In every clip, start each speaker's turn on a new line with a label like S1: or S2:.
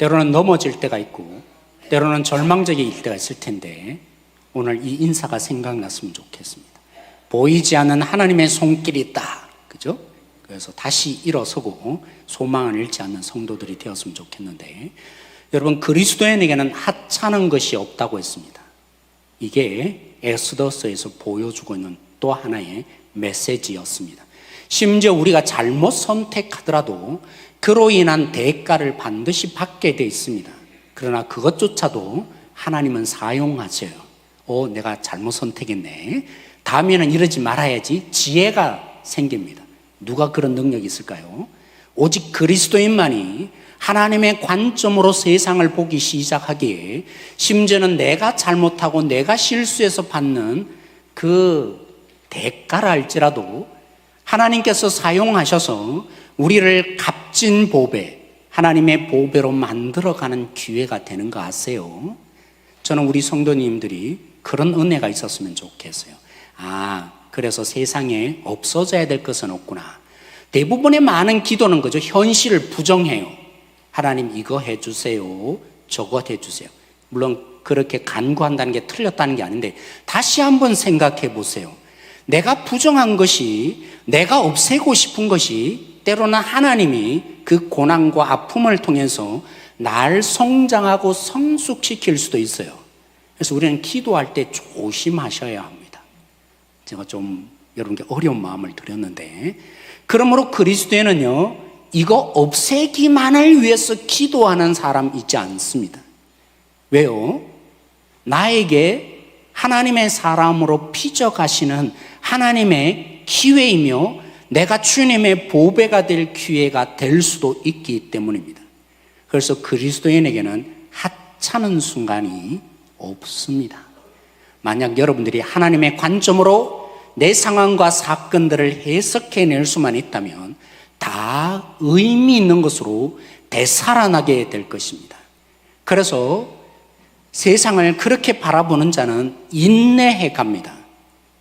S1: 때로는 넘어질 때가 있고 때로는 절망적일 때가 있을 텐데 오늘 이 인사가 생각났으면 좋겠습니다. 보이지 않는 하나님의 손길이 있다. 그죠? 그래서 다시 일어서고 소망을 잃지 않는 성도들이 되었으면 좋겠는데, 여러분, 그리스도인에게는 하찮은 것이 없다고 했습니다. 이게 엑소더스에서 보여주고 있는 또 하나의 메시지였습니다. 심지어 우리가 잘못 선택하더라도 그로 인한 대가를 반드시 받게 되어 있습니다. 그러나 그것조차도 하나님은 사용하세요. 내가 잘못 선택했네. 다음에는 이러지 말아야지. 지혜가 생깁니다. 누가 그런 능력이 있을까요? 오직 그리스도인만이 하나님의 관점으로 세상을 보기 시작하기에, 심지어는 내가 잘못하고 내가 실수해서 받는 그 대가라 할지라도 하나님께서 사용하셔서 우리를 값진 보배, 하나님의 보배로 만들어가는 기회가 되는 거 아세요? 저는 우리 성도님들이 그런 은혜가 있었으면 좋겠어요. 그래서 세상에 없어져야 될 것은 없구나. 대부분의 많은 기도는 그저 현실을 부정해요. 하나님 이거 해주세요, 저거 해주세요. 물론 그렇게 간구한다는 게 틀렸다는 게 아닌데, 다시 한번 생각해 보세요. 내가 부정한 것이, 내가 없애고 싶은 것이 때로는 하나님이 그 고난과 아픔을 통해서 날 성장하고 성숙시킬 수도 있어요. 그래서 우리는 기도할 때 조심하셔야 합니다. 제가 좀 여러분께 어려운 마음을 드렸는데, 그러므로 그리스도에는요, 이거 없애기만을 위해서 기도하는 사람 있지 않습니다. 왜요? 나에게 하나님의 사람으로 빚어가시는 하나님의 기회이며 내가 주님의 보배가 될 기회가 될 수도 있기 때문입니다. 그래서 그리스도인에게는 하찮은 순간이 없습니다. 만약 여러분들이 하나님의 관점으로 내 상황과 사건들을 해석해낼 수만 있다면 다 의미 있는 것으로 되살아나게 될 것입니다. 그래서 세상을 그렇게 바라보는 자는 인내해 갑니다.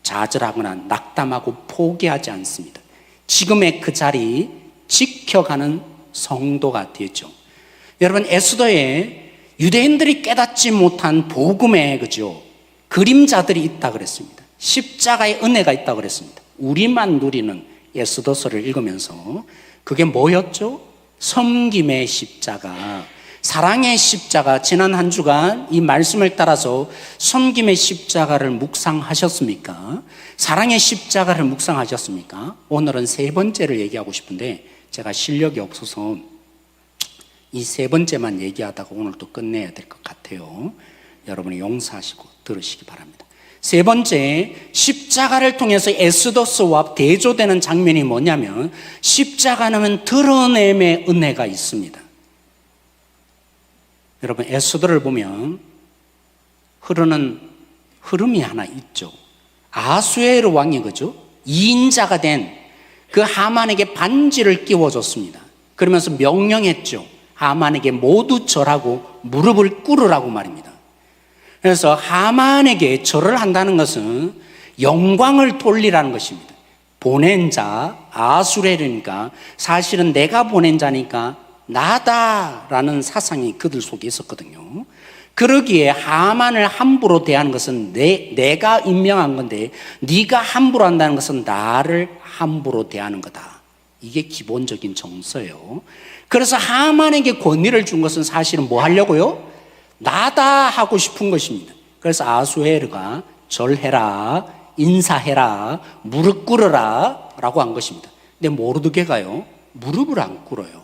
S1: 좌절하거나 낙담하고 포기하지 않습니다. 지금의 그 자리 지켜가는 성도가 되죠. 여러분, 에스더에 유대인들이 깨닫지 못한 복음의 그림자들이 있다 그랬습니다. 십자가의 은혜가 있다 그랬습니다. 우리만 누리는 에스더서를 읽으면서 그게 뭐였죠? 섬김의 십자가, 사랑의 십자가. 지난 한 주간 이 말씀을 따라서 섬김의 십자가를 묵상하셨습니까? 사랑의 십자가를 묵상하셨습니까? 오늘은 세 번째를 얘기하고 싶은데 제가 실력이 없어서 이 세 번째만 얘기하다가 오늘 또 끝내야 될 것 같아요. 여러분이 용서하시고 들으시기 바랍니다. 세 번째, 십자가를 통해서 에스더스와 대조되는 장면이 뭐냐면, 십자가는 드러냄의 은혜가 있습니다. 여러분, 에스더를 보면 흐르는 흐름이 하나 있죠. 아수에르 왕이 2인자가 된 그 하만에게 반지를 끼워줬습니다. 그러면서 명령했죠. 하만에게 모두 절하고 무릎을 꿇으라고 말입니다. 그래서 하만에게 절을 한다는 것은 영광을 돌리라는 것입니다. 보낸 자, 아수레르니까 사실은 내가 보낸 자니까 나다라는 사상이 그들 속에 있었거든요. 그러기에 하만을 함부로 대하는 것은 내가 임명한 건데, 네가 함부로 한다는 것은 나를 함부로 대하는 거다. 이게 기본적인 정서예요. 그래서 하만에게 권위를 준 것은 사실은 뭐 하려고요? 나다 하고 싶은 것입니다. 그래서 아수에르가 절해라, 인사해라, 무릎 꿇어라 라고 한 것입니다. 근데 모르드게가요, 무릎을 안 꿇어요.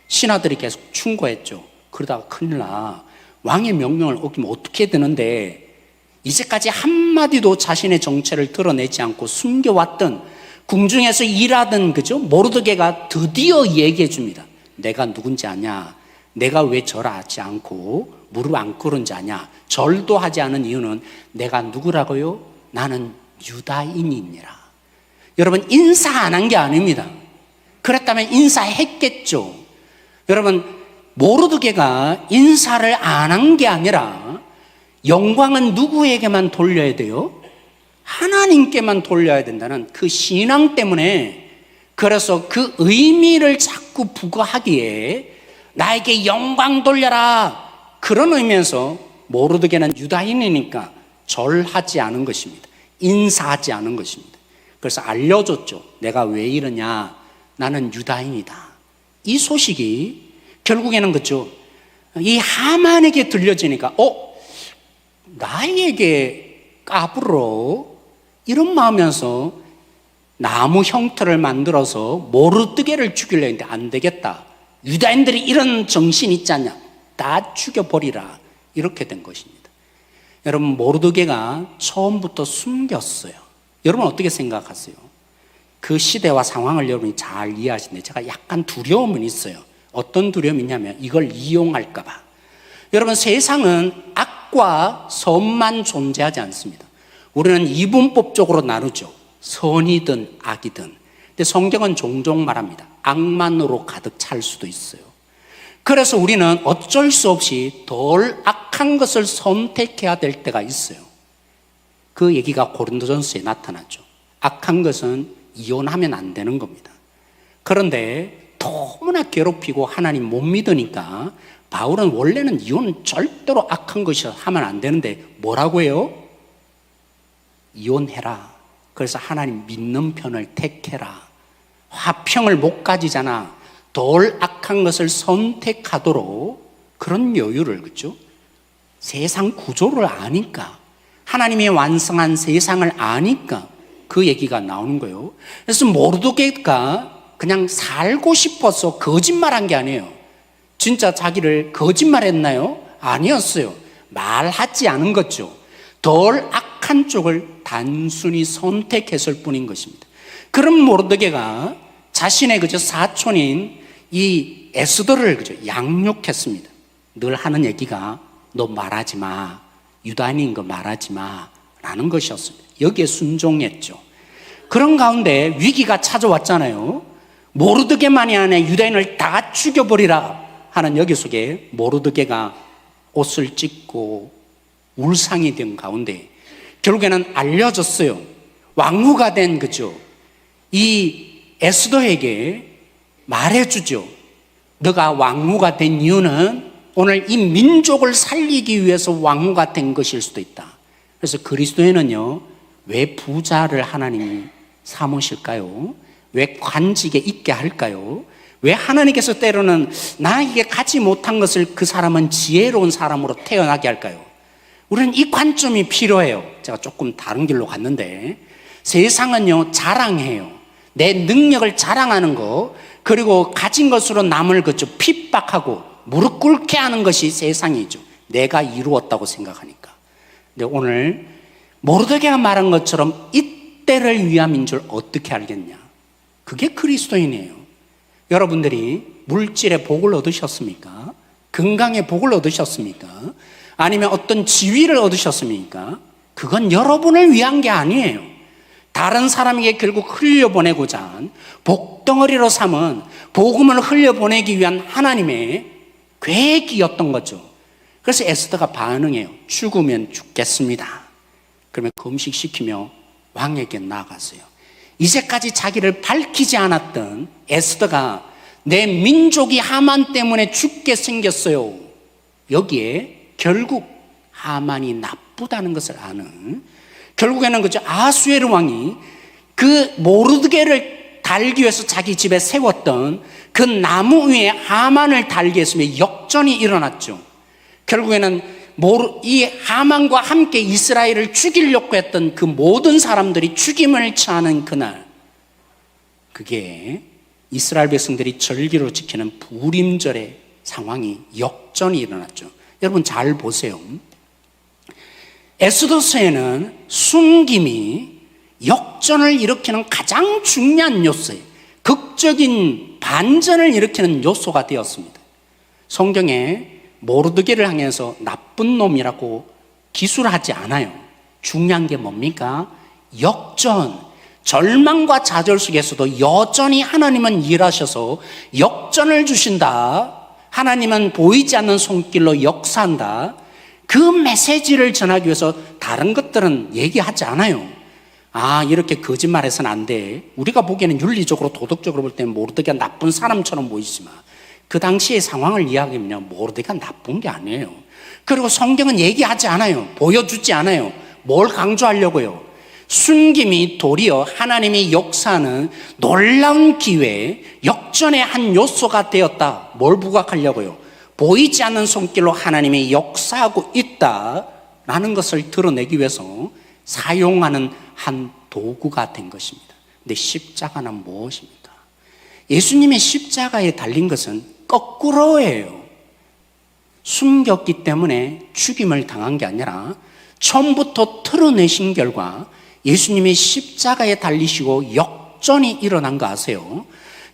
S1: 신하들이 계속 충고했죠. 그러다가 큰일 나. 왕의 명령을 어기면 어떻게 되는데, 이제까지 한마디도 자신의 정체를 드러내지 않고 숨겨왔던, 궁중에서 일하던 모르드게가 드디어 얘기해 줍니다. 내가 누군지 아냐? 내가 왜 절하지 않고 무릎 안 꿇은 자냐? 절도 하지 않은 이유는 내가 누구라고요? 나는 유다인이니라. 여러분, 인사 안 한 게 아닙니다. 그랬다면 인사했겠죠. 여러분, 모르드게가 인사를 안 한 게 아니라 영광은 누구에게만 돌려야 돼요? 하나님께만 돌려야 된다는 그 신앙 때문에, 그래서 그 의미를 자꾸 부과하기에 나에게 영광 돌려라. 그런 의미에서 모르드게는 유다인이니까 절하지 않은 것입니다. 인사하지 않은 것입니다. 그래서 알려줬죠. 내가 왜 이러냐. 나는 유다인이다. 이 소식이 결국에는 그죠. 이 하만에게 들려지니까 나에게 까불어. 이런 마음이면서 나무 형태를 만들어서 모르드게를 죽이려 했는데 안 되겠다. 유다인들이 이런 정신 있지 않냐. 다 죽여버리라. 이렇게 된 것입니다. 여러분, 모르드게가 처음부터 숨겼어요. 여러분 어떻게 생각하세요? 그 시대와 상황을 여러분이 잘 이해하시는데 제가 약간 두려움은 있어요. 어떤 두려움이 있냐면 이걸 이용할까 봐. 여러분, 세상은 악과 선만 존재하지 않습니다. 우리는 이분법적으로 나누죠. 선이든 악이든. 근데 성경은 종종 말합니다. 악만으로 가득 찰 수도 있어요. 그래서 우리는 어쩔 수 없이 덜 악한 것을 선택해야 될 때가 있어요. 그 얘기가 고린도전서에 나타났죠. 악한 것은 이혼하면 안 되는 겁니다. 그런데 너무나 괴롭히고 하나님 못 믿으니까 바울은 원래는 이혼은 절대로 악한 것이 하면 안 되는데 뭐라고 해요? 이혼해라. 그래서 하나님 믿는 편을 택해라. 화평을 못 가지잖아. 덜 악한 것을 선택하도록 그런 여유를, 그렇죠? 세상 구조를 아니까, 하나님이 완성한 세상을 아니까 그 얘기가 나오는 거예요. 그래서 모르드게가 그냥 살고 싶어서 거짓말한 게 아니에요. 진짜 자기를 거짓말했나요? 아니었어요. 말하지 않은 거죠. 덜 악한 쪽을 단순히 선택했을 뿐인 것입니다. 그런 모르드게가 자신의 그저 사촌인 이 에스더를 그저 양육했습니다. 늘 하는 얘기가 너 말하지 마. 유다인인 거 말하지 마. 라는 것이었습니다. 여기에 순종했죠. 그런 가운데 위기가 찾아왔잖아요. 모르드게만이 아니라 유다인을 다 죽여버리라 하는 여기 속에 모르드게가 옷을 찢고 울상이 된 가운데 결국에는 알려졌어요. 왕후가 된 그죠. 이 에스더에게 말해주죠. 너가 왕후가 된 이유는 오늘 이 민족을 살리기 위해서 왕후가 된 것일 수도 있다. 그래서 그리스도인은요, 왜 부자를 하나님이 삼으실까요? 왜 관직에 있게 할까요? 왜 하나님께서 때로는 나에게 갖지 못한 것을 그 사람은 지혜로운 사람으로 태어나게 할까요? 우리는 이 관점이 필요해요. 제가 조금 다른 길로 갔는데 세상은요, 자랑해요. 내 능력을 자랑하는 거, 그리고 가진 것으로 남을 그저 핍박하고 무릎 꿇게 하는 것이 세상이죠. 내가 이루었다고 생각하니까. 근데 오늘 모르드게가 말한 것처럼 이때를 위함인 줄 어떻게 알겠냐? 그게 그리스도인이에요. 여러분들이 물질의 복을 얻으셨습니까? 건강의 복을 얻으셨습니까? 아니면 어떤 지위를 얻으셨습니까? 그건 여러분을 위한 게 아니에요. 다른 사람에게 결국 흘려보내고자 한 복덩어리로 삼은 복음을 흘려보내기 위한 하나님의 계획이었던 거죠. 그래서 에스더가 반응해요. 죽으면 죽겠습니다. 그러면 금식시키며 왕에게 나아갔어요. 이제까지 자기를 밝히지 않았던 에스더가 내 민족이 하만 때문에 죽게 생겼어요. 여기에 결국 하만이 나쁘다는 것을 아는, 결국에는 그저 아수에르 왕이 그 모르드게를 달기 위해서 자기 집에 세웠던 그 나무 위에 하만을 달게 했으며 역전이 일어났죠. 결국에는 이 하만과 함께 이스라엘을 죽이려고 했던 그 모든 사람들이 죽임을 처하는 그날, 그게 이스라엘 백성들이 절기로 지키는 부림절의 상황이 역전이 일어났죠. 여러분 잘 보세요. 에스더서에는 숨김이 역전을 일으키는 가장 중요한 요소예요. 극적인 반전을 일으키는 요소가 되었습니다. 성경에 모르드게를 향해서 나쁜 놈이라고 기술하지 않아요. 중요한 게 뭡니까? 역전, 절망과 좌절 속에서도 여전히 하나님은 일하셔서 역전을 주신다. 하나님은 보이지 않는 손길로 역사한다. 그 메시지를 전하기 위해서 다른 것들은 얘기하지 않아요. 이렇게 거짓말해서는 안 돼. 우리가 보기에는 윤리적으로 도덕적으로 볼 때는 모르드게가 나쁜 사람처럼 보이지만 그 당시의 상황을 이야기하면 모르드가 나쁜 게 아니에요. 그리고 성경은 얘기하지 않아요. 보여주지 않아요. 뭘 강조하려고요? 순김이 도리어 하나님이 역사하는 놀라운 기회, 역전의 한 요소가 되었다. 뭘 부각하려고요? 보이지 않는 손길로 하나님이 역사하고 있다라는 것을 드러내기 위해서 사용하는 한 도구가 된 것입니다. 근데 십자가는 무엇입니까? 예수님의 십자가에 달린 것은 거꾸로예요. 숨겼기 때문에 죽임을 당한 게 아니라 처음부터 털어내신 결과 예수님이 십자가에 달리시고 역전이 일어난 거 아세요?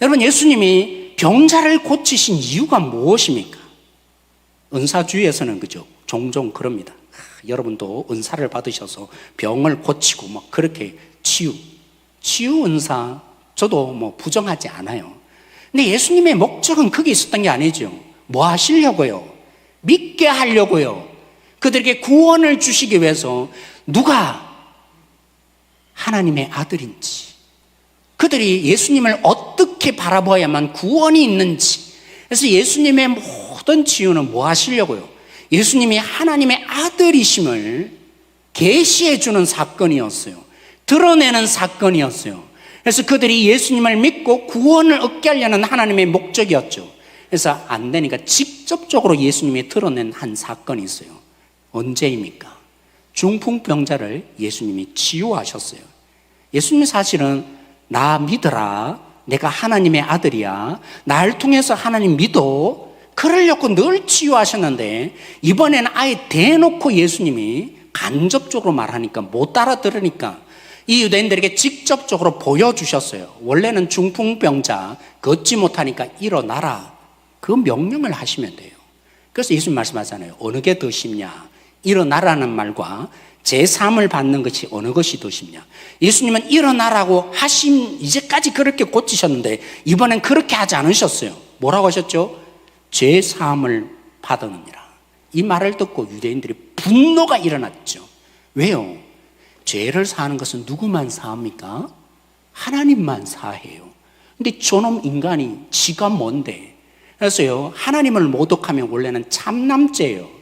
S1: 여러분, 예수님이 병자를 고치신 이유가 무엇입니까? 은사주의에서는 그죠? 종종 그럽니다. 여러분도 은사를 받으셔서 병을 고치고 막 그렇게 치유 은사 저도 뭐 부정하지 않아요. 근데 예수님의 목적은 그게 있었던 게 아니죠. 뭐 하시려고요? 믿게 하려고요. 그들에게 구원을 주시기 위해서 누가 하나님의 아들인지, 그들이 예수님을 어떻게 바라봐야만 구원이 있는지, 그래서 예수님의 모든 치유는 뭐 하시려고요? 예수님이 하나님의 아들이심을 계시해 주는 사건이었어요. 드러내는 사건이었어요. 그래서 그들이 예수님을 믿고 구원을 얻게 하려는 하나님의 목적이었죠. 그래서 안 되니까 직접적으로 예수님이 드러낸 한 사건이 있어요. 언제입니까? 중풍병자를 예수님이 치유하셨어요. 예수님이 사실은 나 믿어라, 내가 하나님의 아들이야, 날 통해서 하나님 믿어, 그러려고 늘 치유하셨는데 이번에는 아예 대놓고 예수님이 간접적으로 말하니까 못 알아들으니까 이 유대인들에게 직접적으로 보여주셨어요. 원래는 중풍병자 걷지 못하니까 일어나라, 그 명령을 하시면 돼요. 그래서 예수님 말씀하잖아요. 어느 게 더 쉽냐? 일어나라는 말과 제3을 받는 것이 어느 것이 더 쉽냐? 예수님은 일어나라고 하신, 이제까지 그렇게 고치셨는데 이번엔 그렇게 하지 않으셨어요. 뭐라고 하셨죠? 제3을 받으느니라. 이 말을 듣고 유대인들이 분노가 일어났죠. 왜요? 죄를 사하는 것은 누구만 사합니까? 하나님만 사해요. 근데 저놈 인간이 지가 뭔데? 그래서요, 하나님을 모독하면 원래는 참남죄예요.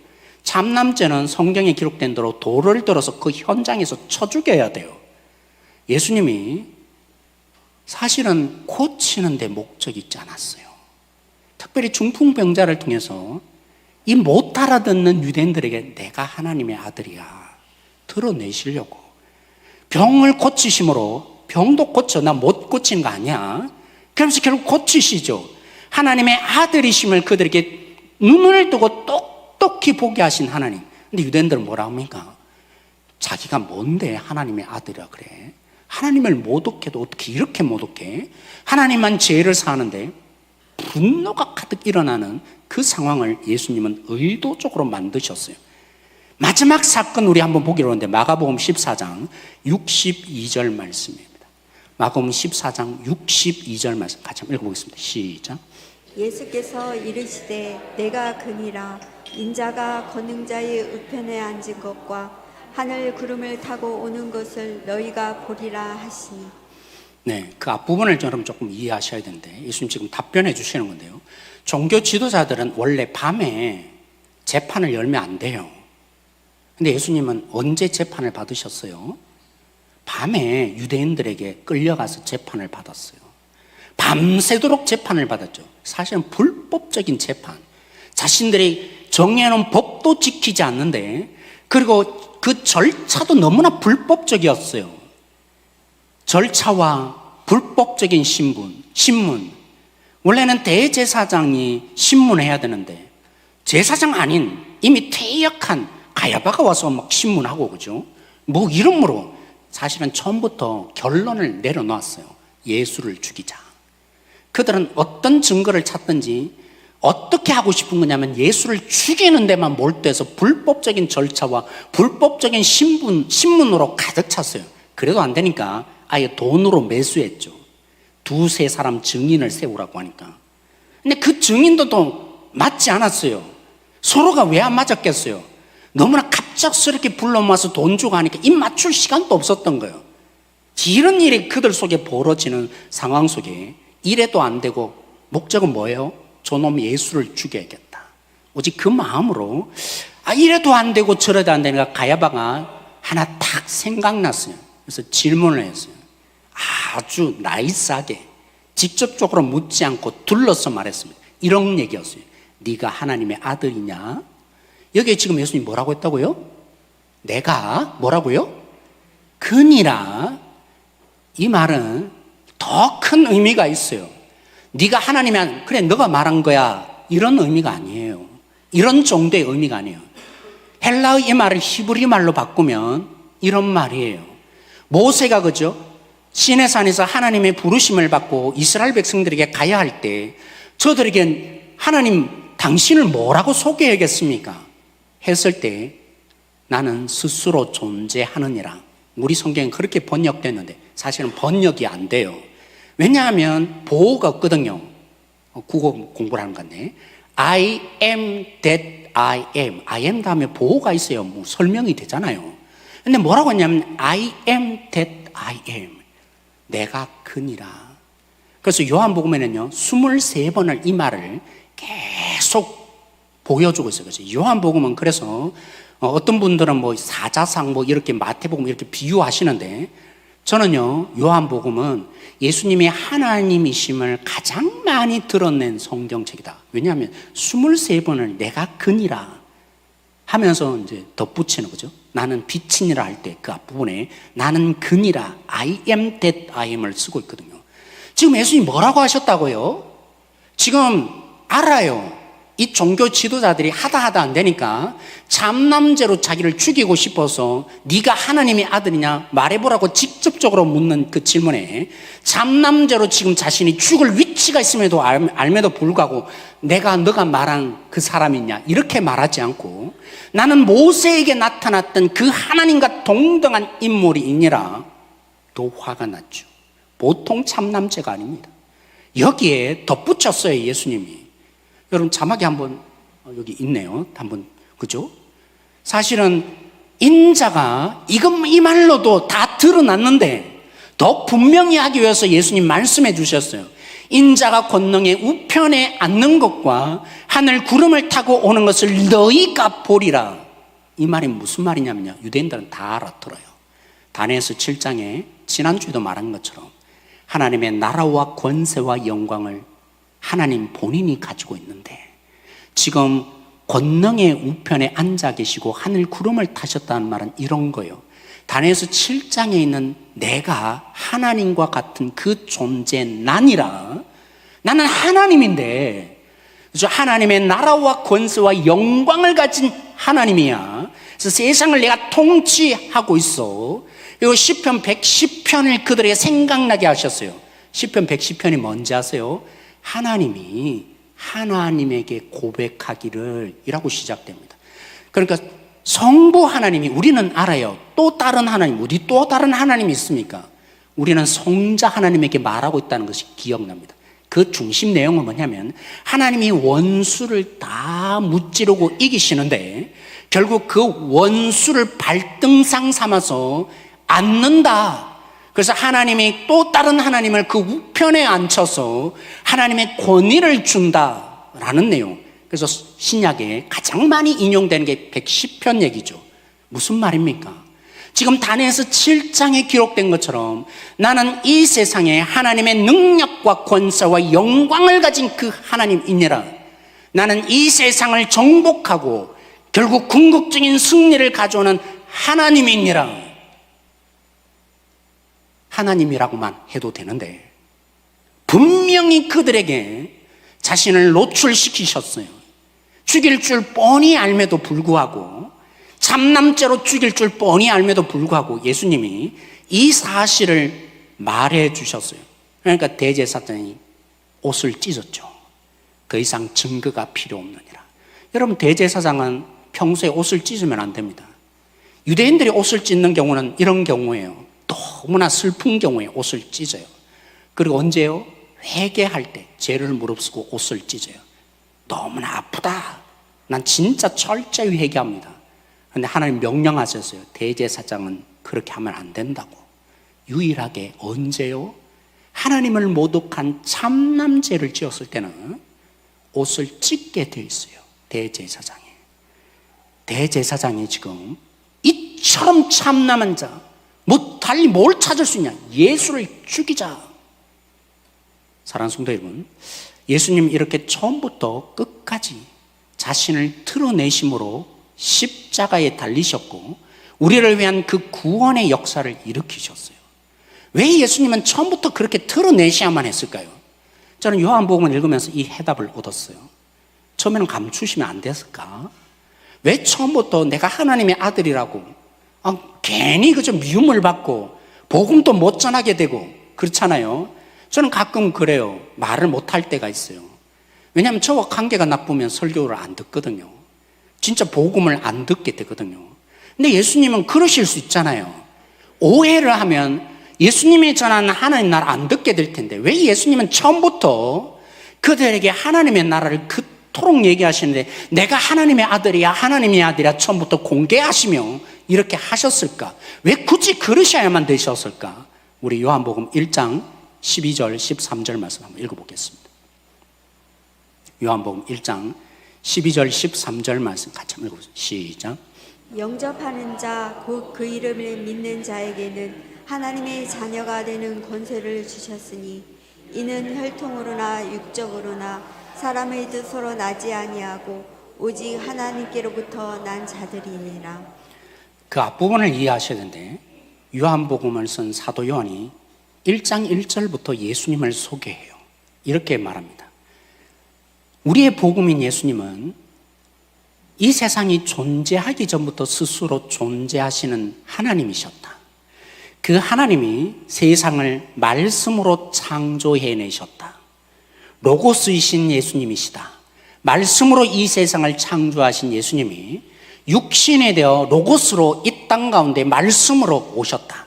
S1: 참남죄는 성경에 기록된 대로 돌을 들어서 그 현장에서 쳐 죽여야 돼요. 예수님이 사실은 고치는 데 목적이 있지 않았어요. 특별히 중풍병자를 통해서 이 못 알아듣는 유대인들에게 내가 하나님의 아들이야 드러내시려고, 병을 고치심으로 병도 고쳐, 나 못 고치는 거 아니야, 그러면서 결국 고치시죠. 하나님의 아들이심을 그들에게 눈을 뜨고 똑똑히 보게 하신 하나님. 근데 유대인들은 뭐라 합니까? 자기가 뭔데 하나님의 아들이라 그래? 하나님을 모독해도 어떻게 이렇게 모독해? 하나님만 죄를 사하는데 분노가 가득 일어나는 그 상황을 예수님은 의도적으로 만드셨어요. 마지막 사건 우리 한번 보기로 하는데 마가복음 14장 62절 말씀입니다. 마가복음 14장 62절 말씀 같이 한번 읽어보겠습니다. 시작.
S2: 예수께서 이르시되 내가 그니라. 인자가 권능자의 우편에 앉은 것과 하늘 구름을 타고 오는 것을 너희가 보리라 하시니.
S1: 네, 그 앞부분을 여러분 조금 이해하셔야 되는데 예수님 지금 답변해 주시는 건데요. 종교 지도자들은 원래 밤에 재판을 열면 안 돼요. 근데 예수님은 언제 재판을 받으셨어요? 밤에 유대인들에게 끌려가서 재판을 받았어요. 밤새도록 재판을 받았죠. 사실은 불법적인 재판, 자신들이 정해놓은 법도 지키지 않는데, 그리고 그 절차도 너무나 불법적이었어요. 절차와 불법적인 신문. 원래는 대제사장이 신문해야 되는데 제사장 아닌 이미 퇴역한 가야바가 와서 막 신문하고, 그죠? 뭐 이름으로 사실은 처음부터 결론을 내려놨어요. 예수를 죽이자. 그들은 어떤 증거를 찾든지 어떻게 하고 싶은 거냐면 예수를 죽이는 데만 몰두해서 불법적인 절차와 불법적인 신문으로 가득 찼어요. 그래도 안 되니까 아예 돈으로 매수했죠. 두세 사람 증인을 세우라고 하니까. 근데 그 증인도 또 맞지 않았어요. 서로가 왜 안 맞았겠어요? 너무나 갑작스럽게 불러 모아서 돈 주고 하니까 입 맞출 시간도 없었던 거예요. 이런 일이 그들 속에 벌어지는 상황 속에 이래도 안 되고, 목적은 뭐예요? 저놈 예수를 죽여야겠다. 오직 그 마음으로 이래도 안 되고 저래도 안 되니까 가야바가 하나 탁 생각났어요. 그래서 질문을 했어요. 아주 나이스하게 직접적으로 묻지 않고 둘러서 말했습니다. 이런 얘기였어요. 네가 하나님의 아들이냐? 여기에 지금 예수님이 뭐라고 했다고요? 내가 뭐라고요? 그니라. 이 말은 더 큰 의미가 있어요. 네가 하나님의 그래 너가 말한 거야 이런 의미가 아니에요. 이런 정도의 의미가 아니에요. 헬라의 이 말을 히브리 말로 바꾸면 이런 말이에요. 모세가 그죠? 시내산에서 하나님의 부르심을 받고 이스라엘 백성들에게 가야 할 때 저들에게 하나님 당신을 뭐라고 소개하겠습니까? 했을 때 나는 스스로 존재하느니라. 우리 성경은 그렇게 번역됐는데 사실은 번역이 안 돼요. 왜냐하면 보호가 없거든요. 국어 공부를 하는 건데 I am that I am 다음에 보호가 있어요. 뭐 설명이 되잖아요. 근데 뭐라고 했냐면 I am that I am. 내가 그니라. 그래서 요한복음에는요 23번을 이 말을 계속 보여주고 있어요. 그래서 요한복음은 그래서 어떤 분들은 뭐 사자상 뭐 이렇게 마태복음 이렇게 비유하시는데 저는요 요한복음은 예수님의 하나님이심을 가장 많이 드러낸 성경책이다. 왜냐하면 23번을 내가 그니라 하면서 이제 덧붙이는 거죠. 나는 빛이니라 할 때 그 앞부분에 나는 그니라 I am that I am을 쓰고 있거든요. 지금 예수님이 뭐라고 하셨다고요? 지금 알아요. 이 종교 지도자들이 하다 안 되니까 참남죄로 자기를 죽이고 싶어서 네가 하나님의 아들이냐 말해보라고 직접적으로 묻는 그 질문에 참남죄로 지금 자신이 죽을 위치가 있음에도 알매도 불구하고 너가 말한 그 사람이냐 이렇게 말하지 않고 나는 모세에게 나타났던 그 하나님과 동등한 인물이 있니라 또 화가 났죠. 보통 참남죄가 아닙니다. 여기에 덧붙였어요 예수님이. 여러분 자막이 한번 여기 있네요. 한번 그죠? 사실은 인자가 이 말로도 다 드러났는데 더 분명히 하기 위해서 예수님 말씀해 주셨어요. 인자가 권능의 우편에 앉는 것과 하늘 구름을 타고 오는 것을 너희가 보리라. 이 말이 무슨 말이냐면요. 유대인들은 다 알아들어요. 다니엘서 7장에 지난주에도 말한 것처럼 하나님의 나라와 권세와 영광을 하나님 본인이 가지고 있는데 지금 권능의 우편에 앉아 계시고 하늘 구름을 타셨다는 말은 이런 거예요. 다니엘서 7장에 있는 내가 하나님과 같은 그 존재 나니라. 나는 하나님인데 그래서 하나님의 나라와 권세와 영광을 가진 하나님이야. 그래서 세상을 내가 통치하고 있어. 그리고 시편 110편을 그들에게 생각나게 하셨어요. 시편 110편이 뭔지 아세요? 하나님이 하나님에게 고백하기를 이라고 시작됩니다. 그러니까 성부 하나님이 우리는 알아요. 또 다른 하나님, 어디 또 다른 하나님이 있습니까? 우리는 성자 하나님에게 말하고 있다는 것이 기억납니다. 그 중심 내용은 뭐냐면 하나님이 원수를 다 무찌르고 이기시는데 결국 그 원수를 발등상 삼아서 앉는다. 그래서 하나님이 또 다른 하나님을 그 우편에 앉혀서 하나님의 권위를 준다라는 내용. 그래서 신약에 가장 많이 인용되는 게 110편 얘기죠. 무슨 말입니까? 지금 다니엘서 7장에 기록된 것처럼 나는 이 세상에 하나님의 능력과 권세와 영광을 가진 그 하나님이니라. 나는 이 세상을 정복하고 결국 궁극적인 승리를 가져오는 하나님이니라. 하나님이라고만 해도 되는데 분명히 그들에게 자신을 노출시키셨어요. 죽일 줄 뻔히 알매도 불구하고 참남죄로 죽일 줄 뻔히 알매도 불구하고 예수님이 이 사실을 말해 주셨어요. 그러니까 대제사장이 옷을 찢었죠. 더 이상 증거가 필요 없느니라. 여러분 대제사장은 평소에 옷을 찢으면 안 됩니다. 유대인들이 옷을 찢는 경우는 이런 경우예요. 너무나 슬픈 경우에 옷을 찢어요. 그리고 언제요? 회개할 때 죄를 무릅쓰고 옷을 찢어요. 너무나 아프다. 난 진짜 철저히 회개합니다. 그런데 하나님 명령하셨어요. 대제사장은 그렇게 하면 안 된다고. 유일하게 언제요? 하나님을 모독한 참남죄를 지었을 때는 옷을 찢게 돼 있어요. 대제사장이. 대제사장이 지금 이처럼 참남한 자, 뭐 달리 뭘 찾을 수 있냐? 예수를 죽이자. 사랑하는 성도 여러분, 예수님 이렇게 처음부터 끝까지 자신을 드러내심으로 십자가에 달리셨고 우리를 위한 그 구원의 역사를 일으키셨어요. 왜 예수님은 처음부터 그렇게 드러내셔야만 했을까요? 저는 요한복음을 읽으면서 이 해답을 얻었어요. 처음에는 감추시면 안 됐을까? 왜 처음부터 내가 하나님의 아들이라고 괜히 그저 미움을 받고 복음도 못 전하게 되고 그렇잖아요. 저는 가끔 그래요. 말을 못할 때가 있어요. 왜냐하면 저와 관계가 나쁘면 설교를 안 듣거든요. 진짜 복음을 안 듣게 되거든요. 근데 예수님은 그러실 수 있잖아요. 오해를 하면 예수님이 전하는 하나님 나라 안 듣게 될 텐데 왜 예수님은 처음부터 그들에게 하나님의 나라를 그토록 얘기하시는데 내가 하나님의 아들이야, 하나님의 아들이야 처음부터 공개하시며 이렇게 하셨을까? 왜 굳이 그러셔야만 되셨을까? 우리 요한복음 1장 12절 13절 말씀 한번 읽어보겠습니다. 요한복음 1장 12절 13절 말씀 같이 한번 읽어보세요. 시작.
S2: 영접하는 자 곧 그 이름을 믿는 자에게는 하나님의 자녀가 되는 권세를 주셨으니 이는 혈통으로나 육적으로나 사람의 뜻으로 나지 아니하고 오직 하나님께로부터 난 자들이니라.
S1: 그 앞부분을 이해하셔야 되는데 요한복음을 쓴 사도 요한이 1장 1절부터 예수님을 소개해요. 이렇게 말합니다. 우리의 복음인 예수님은 이 세상이 존재하기 전부터 스스로 존재하시는 하나님이셨다. 그 하나님이 세상을 말씀으로 창조해내셨다. 로고스이신 예수님이시다. 말씀으로 이 세상을 창조하신 예수님이 육신이 되어 로고스로 이 땅 가운데 말씀으로 오셨다.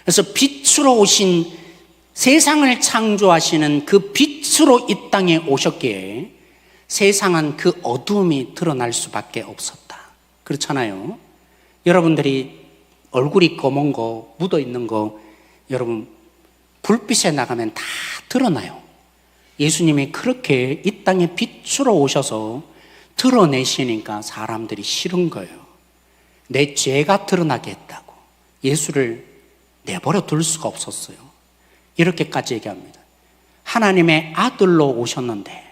S1: 그래서 빛으로 오신 세상을 창조하시는 그 빛으로 이 땅에 오셨기에 세상은 그 어두움이 드러날 수밖에 없었다. 그렇잖아요. 여러분들이 얼굴이 검은 거, 묻어 있는 거 여러분 불빛에 나가면 다 드러나요. 예수님이 그렇게 이 땅에 빛으로 오셔서 드러내시니까 사람들이 싫은 거예요. 내 죄가 드러나게 했다고 예수를 내버려 둘 수가 없었어요. 이렇게까지 얘기합니다. 하나님의 아들로 오셨는데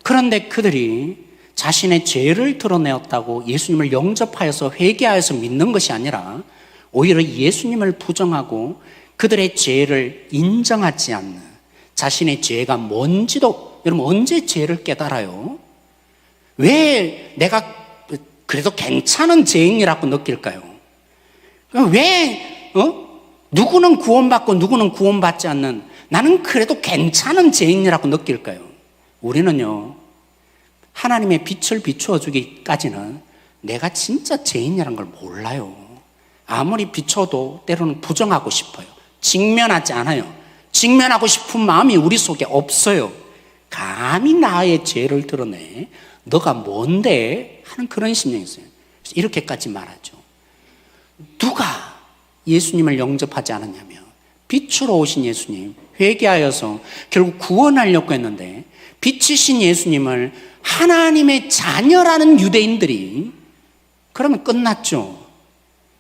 S1: 그런데 그들이 자신의 죄를 드러내었다고 예수님을 영접하여서 회개하여서 믿는 것이 아니라 오히려 예수님을 부정하고 그들의 죄를 인정하지 않는 자신의 죄가 뭔지도 여러분 언제 죄를 깨달아요? 왜 내가 그래도 괜찮은 죄인이라고 느낄까요? 왜 누구는 구원받고 누구는 구원받지 않는 나는 그래도 괜찮은 죄인이라고 느낄까요? 우리는요 하나님의 빛을 비추어 주기까지는 내가 진짜 죄인이라는 걸 몰라요. 아무리 비춰도 때로는 부정하고 싶어요. 직면하지 않아요. 직면하고 싶은 마음이 우리 속에 없어요. 감히 나의 죄를 드러내 너가 뭔데 하는 그런 심령이 있어요. 그래서 이렇게까지 말하죠. 누가 예수님을 영접하지 않았냐면 빛으로 오신 예수님 회개하여서 결국 구원하려고 했는데 빛이신 예수님을 하나님의 자녀라는 유대인들이 그러면 끝났죠.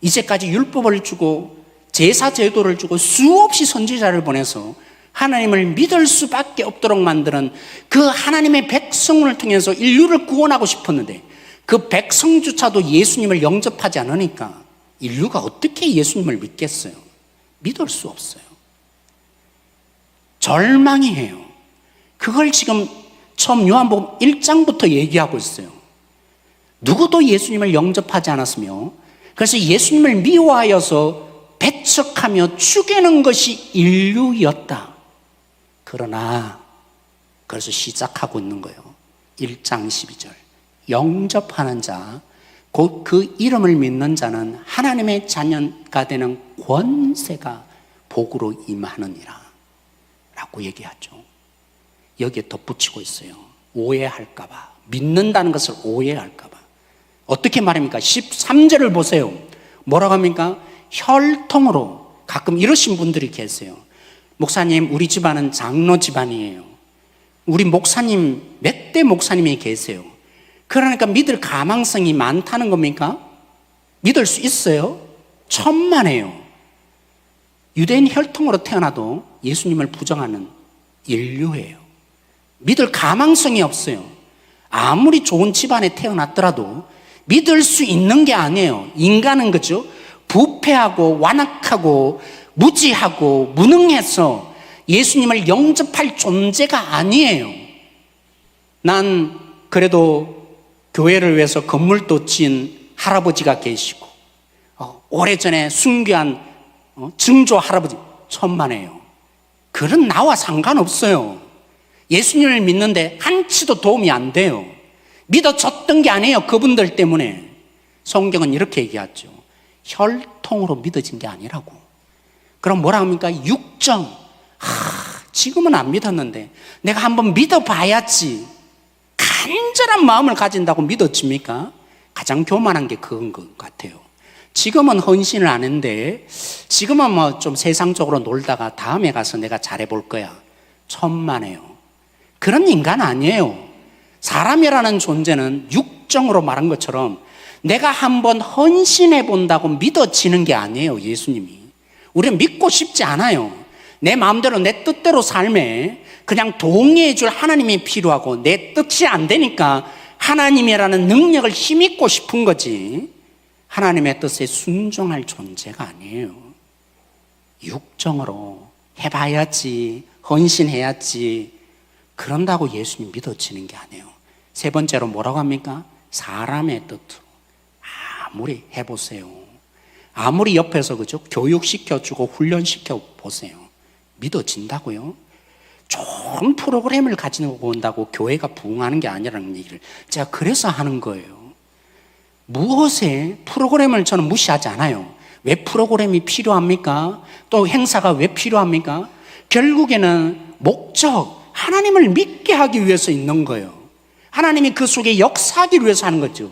S1: 이제까지 율법을 주고 제사 제도를 주고 수없이 선지자를 보내서 하나님을 믿을 수밖에 없도록 만드는 그 하나님의 백성을 통해서 인류를 구원하고 싶었는데 그 백성조차도 예수님을 영접하지 않으니까 인류가 어떻게 예수님을 믿겠어요? 믿을 수 없어요. 절망이에요. 그걸 지금 처음 요한복음 1장부터 얘기하고 있어요. 누구도 예수님을 영접하지 않았으며 그래서 예수님을 미워하여서 배척하며 죽이는 것이 인류였다. 그러나 그래서 시작하고 있는 거예요. 1장 12절 영접하는 자 곧 그 이름을 믿는 자는 하나님의 자녀가 되는 권세가 복으로 임하느니라 라고 얘기하죠. 여기에 덧붙이고 있어요. 오해할까 봐. 믿는다는 것을 오해할까 봐. 어떻게 말합니까? 13절을 보세요. 뭐라고 합니까? 혈통으로. 가끔 이러신 분들이 계세요. 목사님 우리 집안은 장로 집안이에요. 우리 목사님, 몇 대 목사님이 계세요. 그러니까 믿을 가망성이 많다는 겁니까? 믿을 수 있어요? 천만에요. 유대인 혈통으로 태어나도 예수님을 부정하는 인류예요. 믿을 가망성이 없어요. 아무리 좋은 집안에 태어났더라도 믿을 수 있는 게 아니에요. 인간은 그죠? 부패하고 완악하고 무지하고 무능해서 예수님을 영접할 존재가 아니에요. 난 그래도 교회를 위해서 건물도 지은 할아버지가 계시고 오래전에 순교한 증조 할아버지 천만에요. 그런 나와 상관없어요. 예수님을 믿는데 한치도 도움이 안 돼요. 믿어졌던 게 아니에요. 그분들 때문에. 성경은 이렇게 얘기하죠. 혈통으로 믿어진 게 아니라고. 그럼 뭐라 합니까? 육정. 지금은 안 믿었는데 내가 한번 믿어봐야지. 간절한 마음을 가진다고 믿어집니까? 가장 교만한 게 그건 것 같아요. 지금은 헌신을 안 했는데 지금은 뭐 좀 세상적으로 놀다가 다음에 가서 내가 잘해볼 거야. 천만에요. 그런 인간 아니에요. 사람이라는 존재는 육정으로 말한 것처럼 내가 한번 헌신해 본다고 믿어지는 게 아니에요. 예수님이. 우리는 믿고 싶지 않아요. 내 마음대로 내 뜻대로 삶에 그냥 동의해 줄 하나님이 필요하고 내 뜻이 안 되니까 하나님이라는 능력을 힘입고 싶은 거지 하나님의 뜻에 순종할 존재가 아니에요. 육정으로 해봐야지, 헌신해야지 그런다고 예수님 믿어지는 게 아니에요. 세 번째로 뭐라고 합니까? 사람의 뜻으로. 아무리 해보세요. 아무리 옆에서 그죠? 교육시켜주고 훈련시켜 보세요. 믿어진다고요? 좋은 프로그램을 가지고 온다고 교회가 부흥하는 게 아니라는 얘기를 제가 그래서 하는 거예요. 무엇에 프로그램을 저는 무시하지 않아요. 왜 프로그램이 필요합니까? 또 행사가 왜 필요합니까? 결국에는 목적, 하나님을 믿게 하기 위해서 있는 거예요. 하나님이 그 속에 역사하기 위해서 하는 거죠.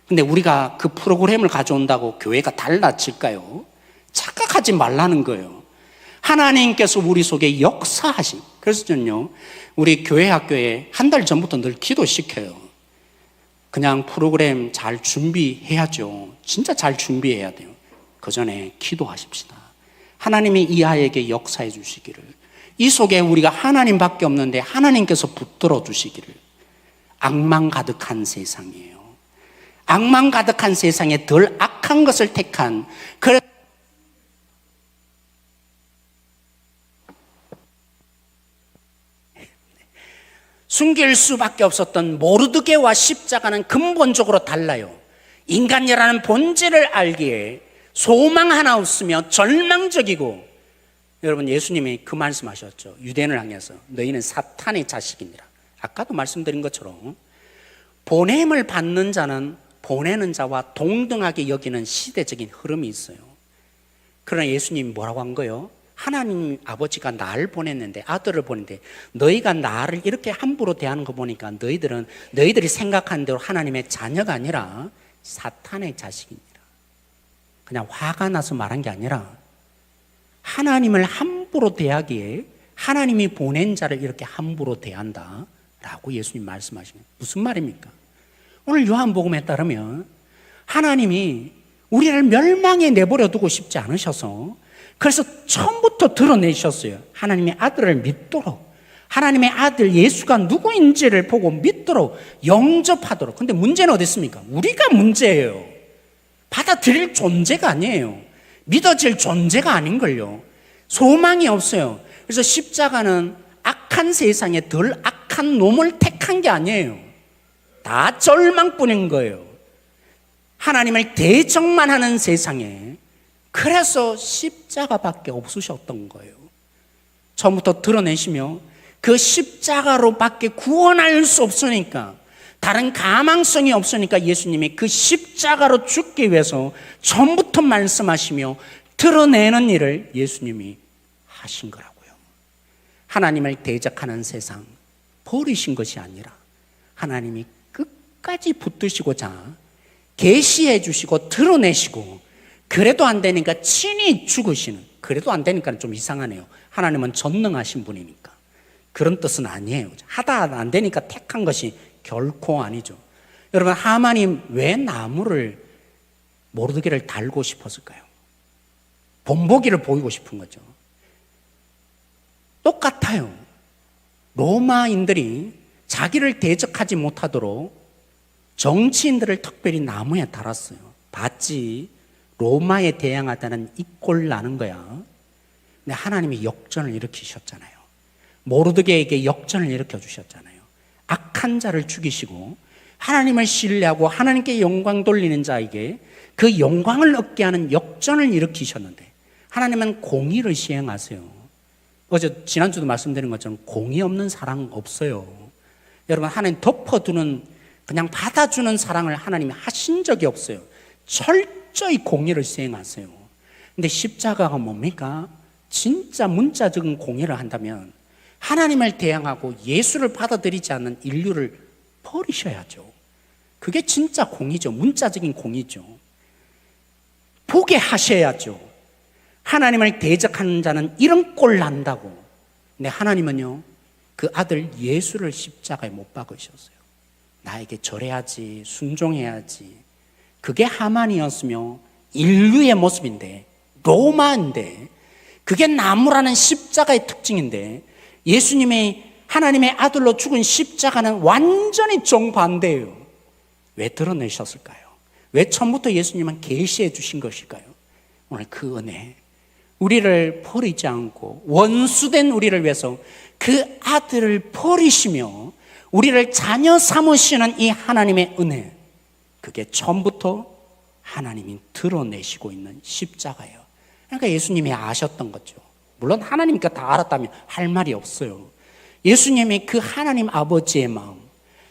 S1: 근데 우리가 그 프로그램을 가져온다고 교회가 달라질까요? 착각하지 말라는 거예요. 하나님께서 우리 속에 역사하신. 그래서 저는요, 우리 교회 학교에 한 달 전부터 늘 기도시켜요. 그냥 프로그램 잘 준비해야죠. 진짜 잘 준비해야 돼요. 그 전에 기도하십시다. 하나님이 이 아이에게 역사해 주시기를. 이 속에 우리가 하나님밖에 없는데 하나님께서 붙들어 주시기를. 악망 가득한 세상이에요. 악망 가득한 세상에 덜 악한 것을 택한 숨길 수밖에 없었던 모르드게와 십자가는 근본적으로 달라요. 인간이라는 본질을 알기에 소망 하나 없으며 절망적이고, 여러분 예수님이 그 말씀하셨죠. 유대인을 향해서 너희는 사탄의 자식이니라. 아까도 말씀드린 것처럼 보냄을 받는 자는 보내는 자와 동등하게 여기는 시대적인 흐름이 있어요. 그러나 예수님이 뭐라고 한 거예요? 하나님 아버지가 나를 보냈는데, 아들을 보냈는데 너희가 나를 이렇게 함부로 대하는 거 보니까 너희들이 생각하는 대로 하나님의 자녀가 아니라 사탄의 자식이니라. 그냥 화가 나서 말한 게 아니라 하나님을 함부로 대하기에 하나님이 보낸 자를 이렇게 함부로 대한다라고 예수님 말씀하시는. 무슨 말입니까? 오늘 요한복음에 따르면 하나님이 우리를 멸망에 내버려 두고 싶지 않으셔서, 그래서 처음부터 드러내셨어요. 하나님의 아들을 믿도록, 하나님의 아들 예수가 누구인지를 보고 믿도록, 영접하도록. 근데 문제는 어디 있습니까? 우리가 문제예요. 받아들일 존재가 아니에요. 믿어질 존재가 아닌걸요. 소망이 없어요. 그래서 십자가는 악한 세상에 덜 악한 놈을 택한 게 아니에요. 다 절망뿐인 거예요. 하나님을 대적만 하는 세상에. 그래서 십자가밖에 없으셨던 거예요. 처음부터 드러내시며 그 십자가로밖에 구원할 수 없으니까, 다른 가망성이 없으니까 예수님이 그 십자가로 죽기 위해서 처음부터 말씀하시며 드러내는 일을 예수님이 하신 거라고요. 하나님을 대적하는 세상 버리신 것이 아니라 하나님이 끝까지 붙드시고자 계시해 주시고 드러내시고, 그래도 안 되니까 친히 죽으시는, 그래도 안 되니까 좀 이상하네요. 하나님은 전능하신 분이니까 그런 뜻은 아니에요. 하다 안 되니까 택한 것이 결코 아니죠. 여러분, 하만이 왜 나무를 모르드게를 달고 싶었을까요? 본보기를 보이고 싶은 거죠. 똑같아요. 로마인들이 자기를 대적하지 못하도록 정치인들을 특별히 나무에 달았어요. 봤지? 로마에 대항하다는 이 꼴 나는 거야. 근데 하나님이 역전을 일으키셨잖아요. 모르드게에게 역전을 일으켜 주셨잖아요. 악한 자를 죽이시고 하나님을 신뢰하고 하나님께 영광 돌리는 자에게 그 영광을 얻게 하는 역전을 일으키셨는데, 하나님은 공의를 시행하세요. 어제 지난주도 말씀드린 것처럼 공의 없는 사랑 없어요. 여러분, 하나님 덮어두는, 그냥 받아주는 사랑을 하나님이 하신 적이 없어요. 철저히 공의를 시행하세요. 근데 십자가가 뭡니까? 진짜 문자적인 공의를 한다면 하나님을 대항하고 예수를 받아들이지 않는 인류를 버리셔야죠. 그게 진짜 공의죠. 문자적인 공의죠. 보게 하셔야죠. 하나님을 대적하는 자는 이런 꼴 난다고. 근데 하나님은요, 그 아들 예수를 십자가에 못 박으셨어요. 나에게 절해야지, 순종해야지. 그게 하만이었으며 인류의 모습인데, 로마인데, 그게 나무라는 십자가의 특징인데, 예수님의 하나님의 아들로 죽은 십자가는 완전히 정반대예요. 왜 드러내셨을까요? 왜 처음부터 예수님은 계시해 주신 것일까요? 오늘 그 은혜, 우리를 버리지 않고 원수된 우리를 위해서 그 아들을 버리시며 우리를 자녀 삼으시는 이 하나님의 은혜, 그게 처음부터 하나님이 드러내시고 있는 십자가예요. 그러니까 예수님이 아셨던 거죠. 물론 하나님께 다 알았다면 할 말이 없어요. 예수님이 그 하나님 아버지의 마음,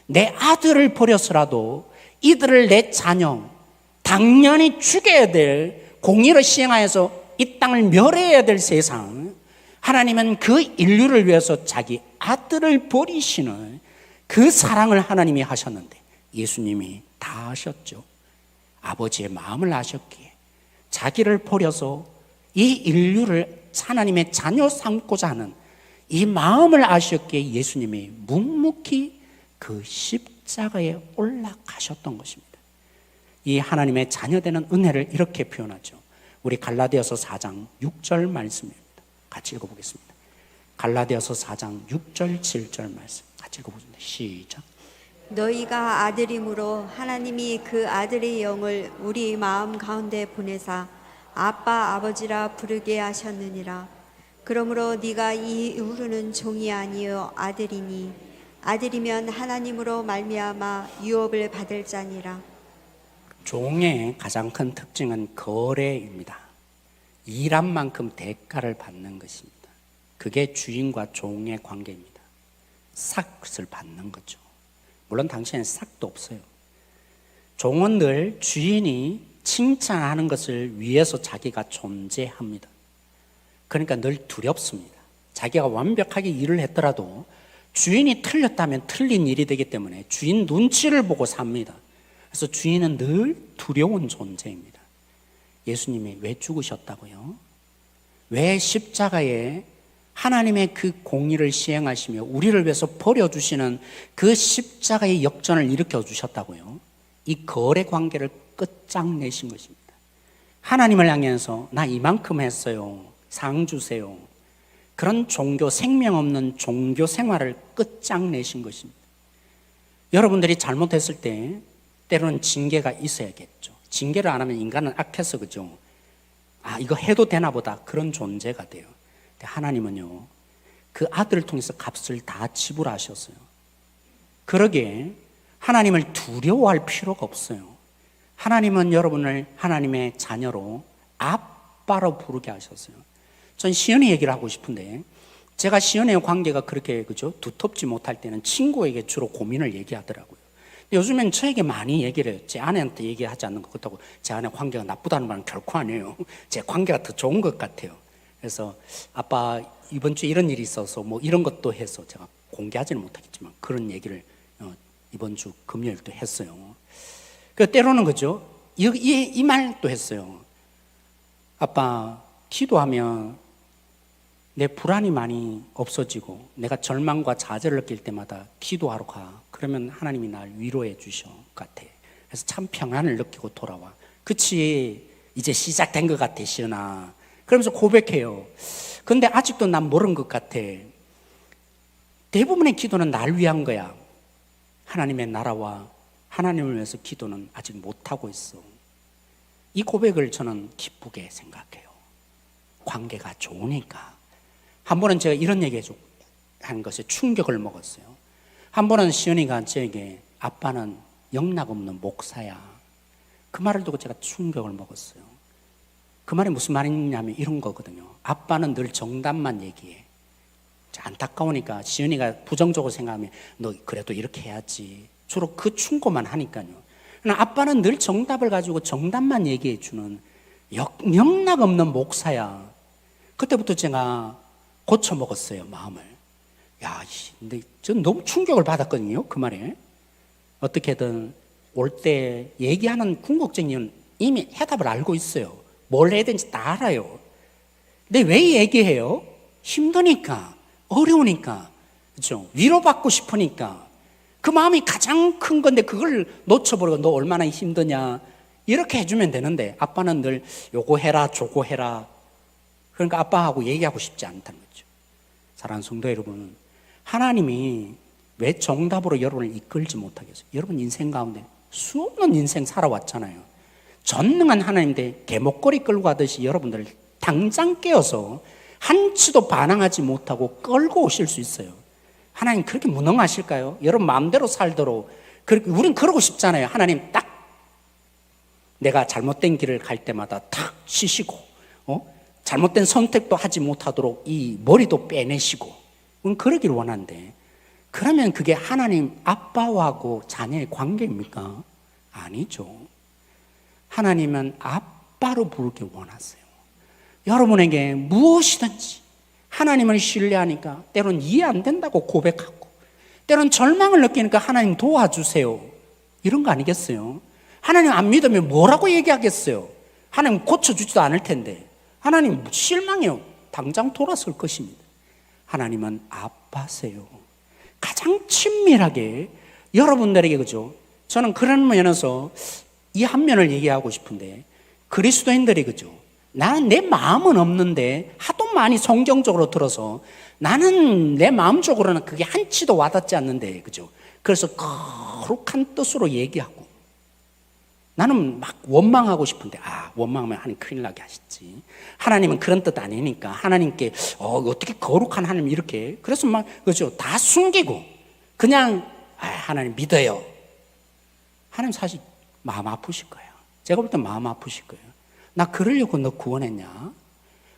S1: 내 아들을 버려서라도 이들을 내 자녀, 당연히 죽여야 될, 공의를 시행하여서 이 땅을 멸해야 될 세상, 하나님은 그 인류를 위해서 자기 아들을 버리시는 그 사랑을 하나님이 하셨는데, 예수님이 다 아셨죠. 아버지의 마음을 아셨기에 자기를 버려서 이 인류를 하나님의 자녀 삼고자 하는 이 마음을 아셨기에 예수님이 묵묵히 그 십자가에 올라가셨던 것입니다. 이 하나님의 자녀되는 은혜를 이렇게 표현하죠. 우리 갈라디아서 4장 6절 말씀입니다. 같이 읽어보겠습니다. 갈라디아서 4장 6절 7절 말씀 같이 읽어보겠습니다. 시작.
S2: 너희가 아들임으로 하나님이 그 아들의 영을 우리 마음 가운데 보내사 아빠 아버지라 부르게 하셨느니라. 그러므로 네가 이후로는 종이 아니요 아들이니 아들이면 하나님으로 말미암아 유업을 받을 자니라.
S1: 종의 가장 큰 특징은 거래입니다. 일한 만큼 대가를 받는 것입니다. 그게 주인과 종의 관계입니다. 삭을 받는 거죠. 물론 당시에는 삭도 없어요. 종은 늘 주인이 칭찬하는 것을 위해서 자기가 존재합니다. 그러니까 늘 두렵습니다. 자기가 완벽하게 일을 했더라도 주인이 틀렸다면 틀린 일이 되기 때문에 주인 눈치를 보고 삽니다. 그래서 주인은 늘 두려운 존재입니다. 예수님이 왜 죽으셨다고요? 왜 십자가에 하나님의 그 공의를 시행하시며 우리를 위해서 버려주시는 그 십자가의 역전을 일으켜 주셨다고요? 이 거래 관계를 끝장내신 것입니다. 하나님을 향해서 나 이만큼 했어요, 상 주세요, 그런 종교, 생명 없는 종교 생활을 끝장내신 것입니다. 여러분들이 잘못했을 때 때로는 징계가 있어야겠죠. 징계를 안 하면 인간은 악해서, 그죠? 아, 이거 해도 되나 보다, 그런 존재가 돼요. 근데 하나님은요, 그 아들을 통해서 값을 다 지불하셨어요. 그러기에 하나님을 두려워할 필요가 없어요. 하나님은 여러분을 하나님의 자녀로 아빠로 부르게 하셨어요. 전 시연이 얘기를 하고 싶은데, 제가 시연의 관계가 그렇게, 그죠? 두텁지 못할 때는 친구에게 주로 고민을 얘기하더라고요. 요즘엔 저에게 많이 얘기를 해요. 제 아내한테 얘기하지 않는 것 같다고. 제 아내 관계가 나쁘다는 말은 결코 아니에요. 제 관계가 더 좋은 것 같아요. 그래서 아빠 이번 주에 이런 일이 있어서 뭐 이런 것도 해서, 제가 공개하지는 못하겠지만 그런 얘기를 이번 주 금요일도 했어요. 그 때로는, 그죠? 이 말도 했어요. 아빠 기도하면 내 불안이 많이 없어지고 내가 절망과 좌절을 느낄 때마다 기도하러 가. 그러면 하나님이 날 위로해 주셔 같아. 그래서 참 평안을 느끼고 돌아와. 그치, 이제 시작된 것 같아, 시은아. 그러면서 고백해요. 근데 아직도 난 모르는 것 같아. 대부분의 기도는 날 위한 거야. 하나님의 나라와 하나님을 위해서 기도는 아직 못하고 있어. 이 고백을 저는 기쁘게 생각해요. 관계가 좋으니까. 한 번은 제가 이런 얘기 한 것에 충격을 먹었어요. 한 번은 시은이가 저에게 아빠는 영락 없는 목사야. 그 말을 듣고 제가 충격을 먹었어요. 그 말이 무슨 말이냐면 이런 거거든요. 아빠는 늘 정답만 얘기해. 안타까우니까 시은이가 부정적으로 생각하면 너 그래도 이렇게 해야지. 주로 그 충고만 하니까요. 그러나 아빠는 늘 정답을 가지고 정답만 얘기해 주는 영락 없는 목사야. 그때부터 제가 고쳐 먹었어요, 마음을. 야, 근데 전 너무 충격을 받았거든요, 그 말에. 어떻게든 올 때 얘기하는 궁극적인 이미 해답을 알고 있어요. 뭘 해야 되는지 다 알아요. 근데 왜 얘기해요? 힘드니까, 어려우니까, 그렇죠? 위로받고 싶으니까. 그 마음이 가장 큰 건데 그걸 놓쳐버리고 너 얼마나 힘드냐 이렇게 해주면 되는데 아빠는 늘 요거 해라 저거 해라. 그러니까 아빠하고 얘기하고 싶지 않다는 거죠. 사랑하는 성도 여러분, 하나님이 왜 정답으로 여러분을 이끌지 못하겠어요? 여러분 인생 가운데 수없는 인생 살아왔잖아요. 전능한 하나님인데 개목걸이 끌고 가듯이 여러분들을 당장 깨어서 한치도 반항하지 못하고 끌고 오실 수 있어요. 하나님 그렇게 무능하실까요? 여러분 마음대로 살도록 우린 그러고 싶잖아요. 하나님 딱 내가 잘못된 길을 갈 때마다 탁 치시고 잘못된 선택도 하지 못하도록 이 머리도 빼내시고 우린 그러기를 원하는데 그러면 그게 하나님 아빠하고 자녀의 관계입니까? 아니죠. 하나님은 아빠로 부르기 원하세요. 여러분에게 무엇이든지 하나님을 신뢰하니까 때론 이해 안 된다고 고백하고 때론 절망을 느끼니까 하나님 도와주세요. 이런 거 아니겠어요? 하나님 안 믿으면 뭐라고 얘기하겠어요? 하나님 고쳐주지도 않을 텐데 하나님 실망해요. 당장 돌아설 것입니다. 하나님은 아빠세요. 가장 친밀하게 여러분들에게 그죠? 저는 그런 면에서 이 한 면을 얘기하고 싶은데 그리스도인들이 그죠? 나는 내 마음은 없는데 하도 많이 성경적으로 들어서 나는 내 마음적으로는 그게 한치도 와닿지 않는데 그죠? 그래서 거룩한 뜻으로 얘기하고 나는 막 원망하고 싶은데 원망하면 하나님 큰일 나게 하시지. 하나님은 그런 뜻 아니니까 하나님께 어떻게 거룩한 하나님 이렇게 그래서 막 그죠? 다 숨기고 그냥 하나님 믿어요. 하나님 사실 마음 아프실 거예요. 제가 볼 때 마음 아프실 거예요. 나 그러려고 너 구원했냐?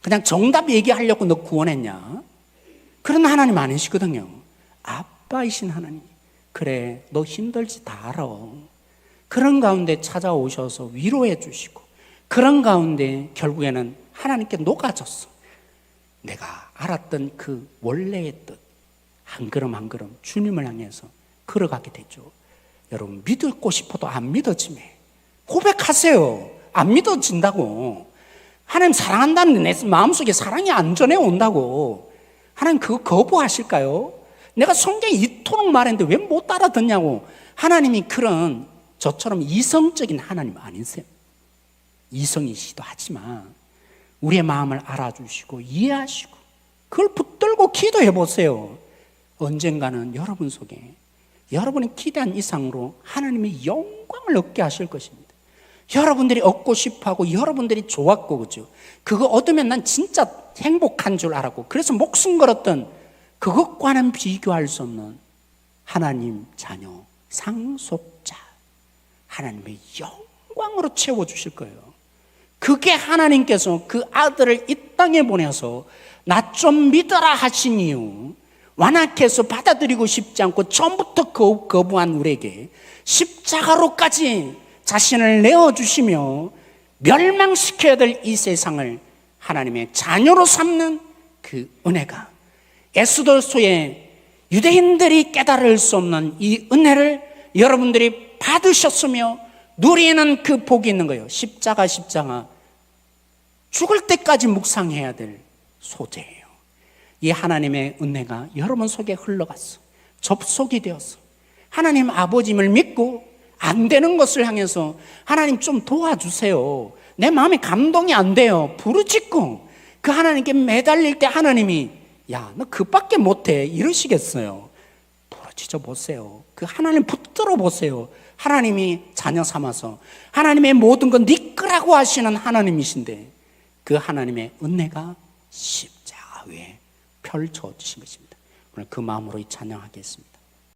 S1: 그냥 정답 얘기하려고 너 구원했냐? 그런 하나님 아니시거든요. 아빠이신 하나님. 그래, 너 힘들지 다 알아. 그런 가운데 찾아오셔서 위로해 주시고 그런 가운데 결국에는 하나님께 녹아졌어. 내가 알았던 그 원래의 뜻 한 걸음 한 걸음 주님을 향해서 걸어가게 되죠. 여러분 믿고 싶어도 안 믿어지네. 고백하세요. 안 믿어진다고. 하나님 사랑한다는 내 마음속에 사랑이 안 전해온다고. 하나님 그거 거부하실까요? 내가 성경에 이토록 말했는데 왜 못 알아듣냐고. 하나님이 그런 저처럼 이성적인 하나님 아니세요. 이성이시도 하지만 우리의 마음을 알아주시고 이해하시고 그걸 붙들고 기도해 보세요. 언젠가는 여러분 속에 여러분이 기대한 이상으로 하나님의 영광을 얻게 하실 것입니다. 여러분들이 얻고 싶어하고 여러분들이 좋았고 그죠? 그거 얻으면 난 진짜 행복한 줄 알았고 그래서 목숨 걸었던 그것과는 비교할 수 없는 하나님 자녀 상속자 하나님의 영광으로 채워주실 거예요. 그게 하나님께서 그 아들을 이 땅에 보내서 나 좀 믿어라 하신 이유 완악해서 받아들이고 싶지 않고 처음부터 거부한 우리에게 십자가로까지 자신을 내어주시며 멸망시켜야 될 이 세상을 하나님의 자녀로 삼는 그 은혜가 에스더서의 유대인들이 깨달을 수 없는 이 은혜를 여러분들이 받으셨으며 누리는 그 복이 있는 거예요. 십자가 죽을 때까지 묵상해야 될 소재예요. 이 하나님의 은혜가 여러분 속에 흘러갔어. 접속이 되었어. 하나님 아버지를 믿고 안 되는 것을 향해서 하나님 좀 도와주세요. 내 마음에 감동이 안 돼요. 부르짖고 그 하나님께 매달릴 때 하나님이 야, 너 그밖에 못해 이러시겠어요. 부르짖어 보세요. 그 하나님 붙들어 보세요. 하나님이 자녀 삼아서 하나님의 모든 건 네 거라고 하시는 하나님이신데 그 하나님의 은혜가 십자가 위에 펼쳐지신 것입니다. 오늘 그 마음으로 찬양하겠습니다.